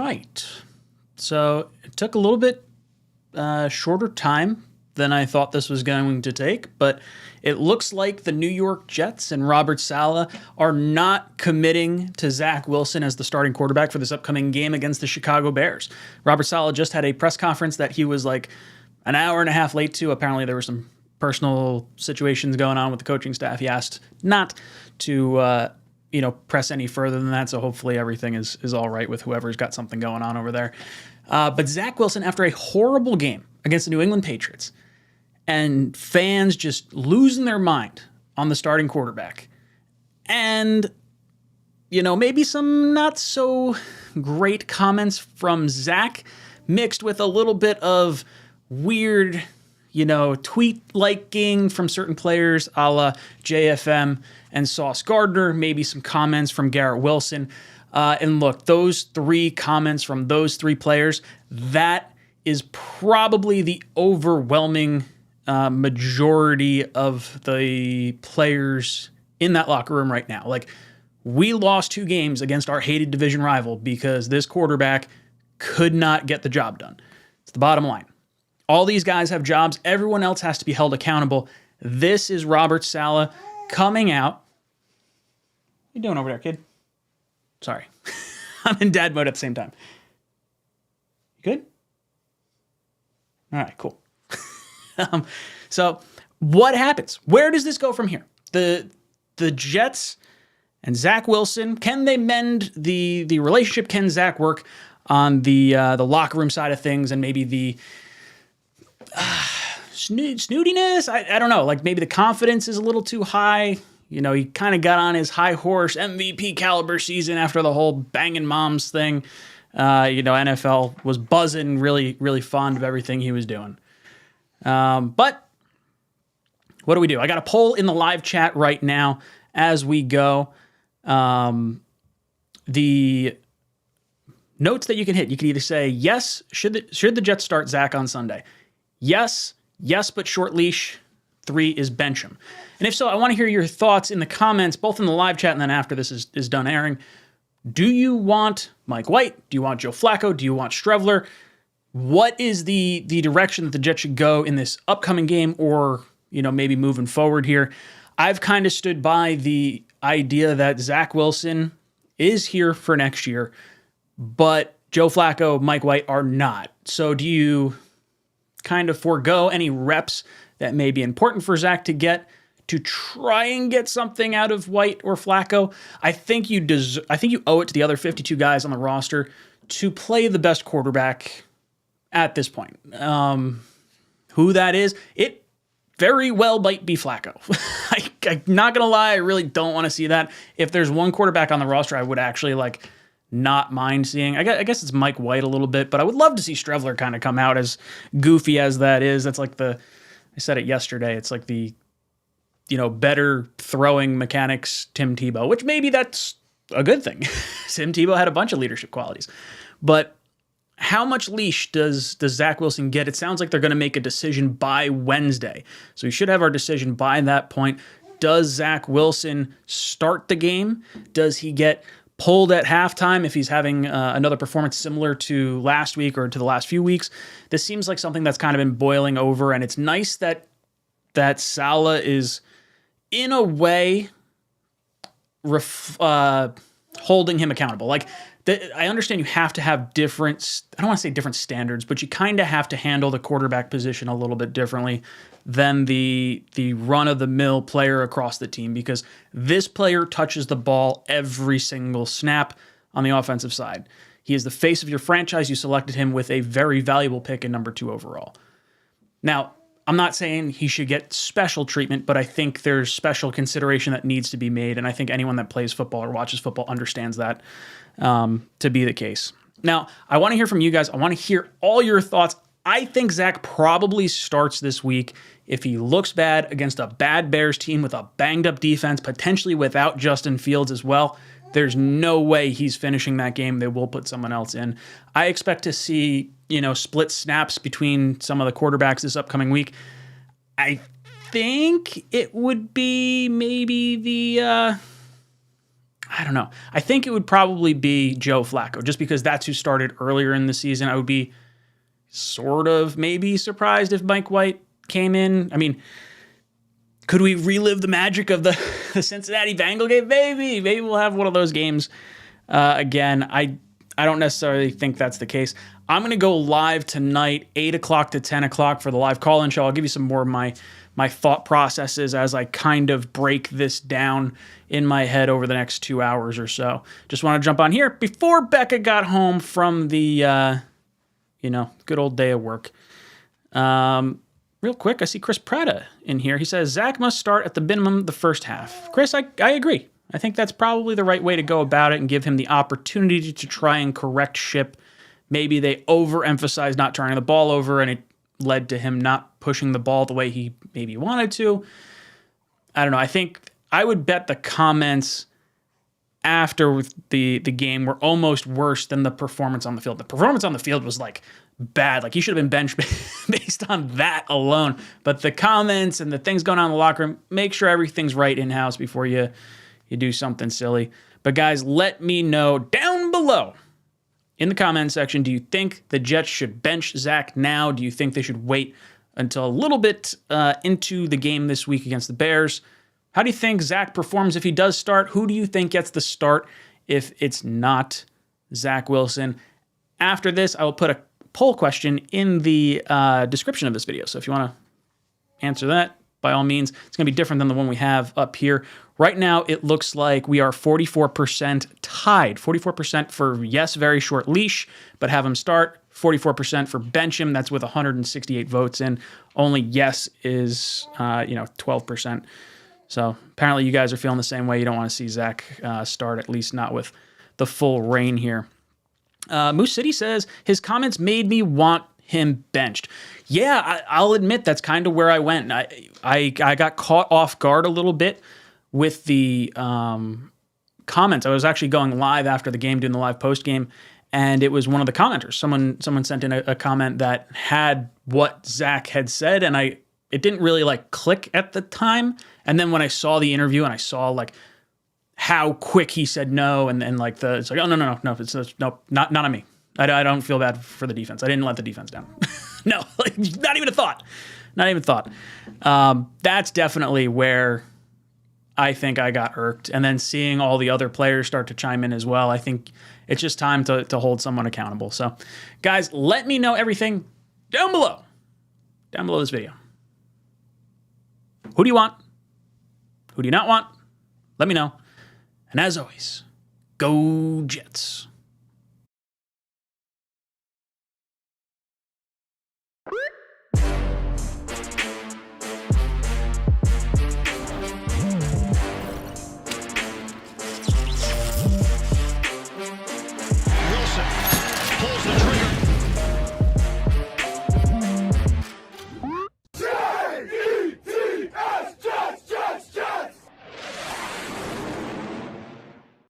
right. So it took a little bit shorter time than I thought this was going to take, but it looks like the New York Jets and Robert Saleh are not committing to Zach Wilson as the starting quarterback for this upcoming game against the Chicago Bears. Robert Saleh just had a press conference that he was like an hour and a half late to. Apparently there were some personal situations going on with the coaching staff. He asked not to press any further than that, so hopefully everything is all right with whoever's got something going on over there. But Zach Wilson, after a horrible game against the New England Patriots, and fans just losing their mind on the starting quarterback, and maybe some not so great comments from Zach, mixed with a little bit of weird, tweet liking from certain players, a la JFM and Sauce Gardner, maybe some comments from Garrett Wilson. And look, those three comments from those three players, that is probably the overwhelming majority of the players in that locker room right now. Like, we lost 2 games against our hated division rival because this quarterback could not get the job done. It's the bottom line. All these guys have jobs. Everyone else has to be held accountable. This is Robert Saleh coming out. What you doing over there, kid? Sorry. I'm in dad mode at the same time. You good? All right, cool. So what happens? Where does this go from here? The Jets and Zach Wilson, can they mend the relationship? Can Zach work on the locker room side of things and maybe the snootiness? I don't know. Like, maybe the confidence is a little too high. He kind of got on his high horse MVP caliber season after the whole banging moms thing. NFL was buzzing, really, really fond of everything he was doing. But what do we do? I got a poll in the live chat right now as we go. The notes that you can hit, you can either say, yes, should the Jets start Zach on Sunday? Yes, but short leash. 3 is bench him. And if so, I want to hear your thoughts in the comments, both in the live chat and then after this is done airing. Do you want Mike White? Do you want Joe Flacco? Do you want Streveler? What is the direction that the Jets should go in this upcoming game, or maybe moving forward here? I've kind of stood by the idea that Zach Wilson is here for next year, but Joe Flacco, Mike White are not. So do you kind of forego any reps that may be important for Zach to get to try and get something out of White or Flacco? I think you owe it to the other 52 guys on the roster to play the best quarterback at this point. Who that is, it very well might be Flacco. I'm not going to lie, I really don't want to see that. If there's one quarterback on the roster I would actually not mind seeing, I guess it's Mike White a little bit, but I would love to see Streveler kind of come out, as goofy as that is. That's like I said it yesterday, it's like the better throwing mechanics Tim Tebow, which maybe that's a good thing. Tim Tebow had a bunch of leadership qualities. But how much leash does Zach Wilson get? It sounds like they're going to make a decision by Wednesday. So we should have our decision by that point. Does Zach Wilson start the game? Does he get pulled at halftime if he's having another performance similar to last week or to the last few weeks? This seems like something that's kind of been boiling over, and it's nice that Saleh is, in a way, holding him accountable. I understand you have to have different, I don't want to say different standards, but you kind of have to handle the quarterback position a little bit differently than the run-of-the-mill player across the team, because this player touches the ball every single snap on the offensive side. He is the face of your franchise. You selected him with a very valuable pick in number 2 overall. Now, I'm not saying he should get special treatment, but I think there's special consideration that needs to be made, and I think anyone that plays football or watches football understands that to be the case. Now, I want to hear from you guys. I want to hear all your thoughts. I think Zach probably starts this week if he looks bad against a bad Bears team with a banged-up defense, potentially without Justin Fields as well. There's no way he's finishing that game. They will put someone else in. I expect to see, split snaps between some of the quarterbacks this upcoming week. I think it would be maybe I don't know. I think it would probably be Joe Flacco, just because that's who started earlier in the season. I would be sort of maybe surprised if Mike White came in. I mean, could we relive the magic of the Cincinnati Bengal game? Maybe we'll have one of those games again. I don't necessarily think that's the case. I'm going to go live tonight, 8 o'clock to 10 o'clock for the live call-in show. I'll give you some more of my thought processes as I kind of break this down in my head over the next 2 hours or so. Just want to jump on here before Becca got home from the, good old day of work. Real quick, I see Chris Prada in here. He says, Zach must start at the minimum the first half. Chris, I agree. I think that's probably the right way to go about it and give him the opportunity to try and correct ship. Maybe they overemphasized not turning the ball over, and it led to him not pushing the ball the way he maybe wanted to. I don't know. I think I would bet the comments after the game were almost worse than the performance on the field. The performance on the field was like bad. Like he should have been benched based on that alone. But the comments and the things going on in the locker room, make sure everything's right in-house before you do something silly. But guys, let me know down below in the comment section, do you think the Jets should bench Zach now? Do you think they should wait until a little bit into the game this week against the Bears? How do you think Zach performs if he does start? Who do you think gets the start if it's not Zach Wilson? After this, I will put a poll question in the description of this video. So if you want to answer that, by all means, it's going to be different than the one we have up here. Right now, it looks like we are 44% tied. 44% for yes, very short leash, but have him start. 44% for bench him. That's with 168 votes in. Only yes is 12%. So apparently you guys are feeling the same way. You don't want to see Zach start, at least not with the full reign here. Moose City says, his comments made me want him benched. Yeah, I'll admit that's kind of where I went. I got caught off guard a little bit with the comments. I was actually going live after the game, doing the live post game, and it was one of the commenters. Someone sent in a comment that had what Zach had said, and it didn't really like click at the time. And then when I saw the interview and I saw like how quick he said no, and then like it's like, oh no, not on me. I don't feel bad for the defense. I didn't let the defense down. No, like, not even a thought. Not even a thought. That's definitely where I think I got irked. And then seeing all the other players start to chime in as well, I think it's just time to hold someone accountable. So, guys, let me know everything down below this video. Who do you want? Who do you not want? Let me know. And as always, go Jets.